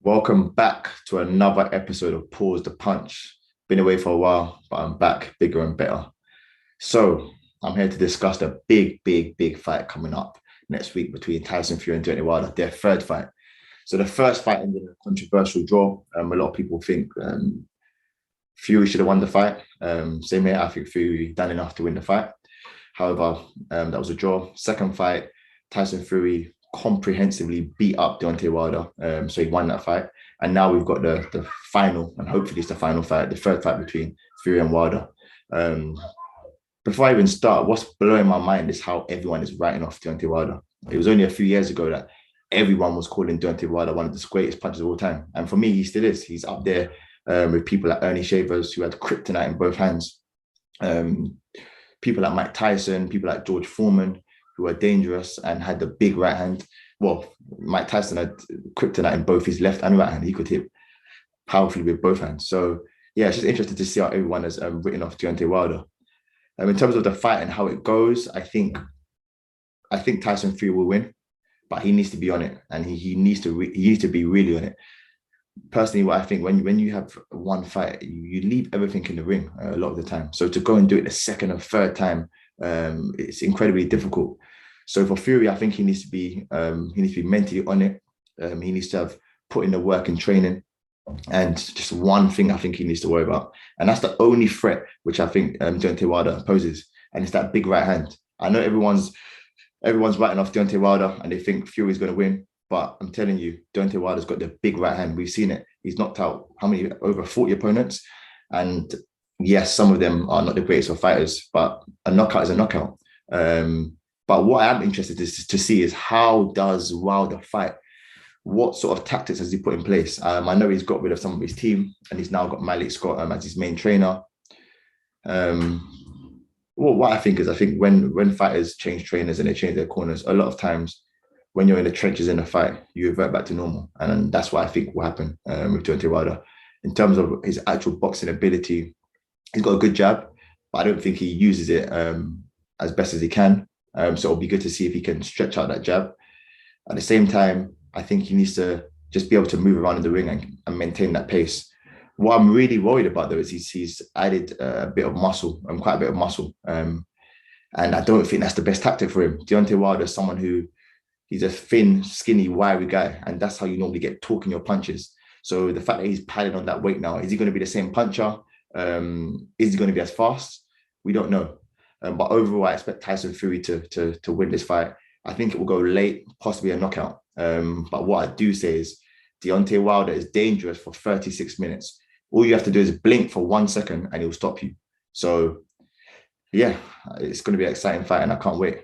Welcome back to another episode of Pause the Punch. Been away for a while, but I'm back bigger and better. So I'm here to discuss the big fight coming up next week between Tyson Fury and Deontay Wilder, their third fight. So the first fight ended in a controversial draw. A lot of people think Fury should have won the fight. Same here, I think Fury done enough to win the fight. However, that was a draw. Second fight, Tyson Fury comprehensively beat up Deontay Wilder. So he won that fight. And now we've got the final, and hopefully it's the final fight, the third fight between Fury and Wilder. Um, Before I even start, what's blowing my mind is how everyone is writing off Deontay Wilder. It was only a few years ago that everyone was calling Deontay Wilder one of the greatest punchers of all time. And for me, he still is. He's up there with people like Ernie Shavers, who had kryptonite in both hands. Um, People like Mike Tyson, people like George Foreman, who were dangerous and had the big right hand. Well, Mike Tyson had kryptonite in both his left and right hand. He could hit powerfully with both hands. So yeah, it's just interesting to see how everyone has written off Deontay Wilder. In terms of the fight and how it goes, I think Tyson Fury will win, but he needs to be on it, and he needs to be really on it. Personally, what I think when you have one fight, you leave everything in the ring a lot of the time. So to go and do it the second and third time, it's incredibly difficult. So for Fury, I think he needs to be mentally on it. He needs to have put in the work in training, and just one thing I think he needs to worry about, and that's the only threat which I think Deontay Wilder poses, and it's that big right hand. I know everyone's writing off Deontay Wilder, and they think Fury's going to win. But I'm telling you, Deontay Wilder's got the big right hand. We've seen it. He's knocked out how many? Over 40 opponents. And yes, some of them are not the greatest of fighters, but a knockout is a knockout. But what I'm interested to see is how does Wilder fight? What sort of tactics has he put in place? I know he's got rid of some of his team, and he's now got Malik Scott as his main trainer. Well, what I think when fighters change trainers and they change their corners, a lot of times when you're in the trenches in a fight, you revert back to normal. And that's what I think will happen with Deontay Wilder. In terms of his actual boxing ability, he's got a good jab, but I don't think he uses it as best as he can. So it'll be good to see if he can stretch out that jab. At the same time, I think he needs to just be able to move around in the ring and maintain that pace. What I'm really worried about, though, is he's added a bit of muscle, quite a bit of muscle. And I don't think that's the best tactic for him. Deontay Wilder is someone who he's a thin, skinny, wiry guy, and that's how you normally get torque in your punches. So the fact that he's piling on that weight now, is he going to be the same puncher? Is he going to be as fast? We don't know. But overall, I expect Tyson Fury to win this fight. I think it will go late, possibly a knockout. But what I do say is Deontay Wilder is dangerous for 36 minutes. All you have to do is blink for 1 second and he'll stop you. So yeah, it's going to be an exciting fight and I can't wait.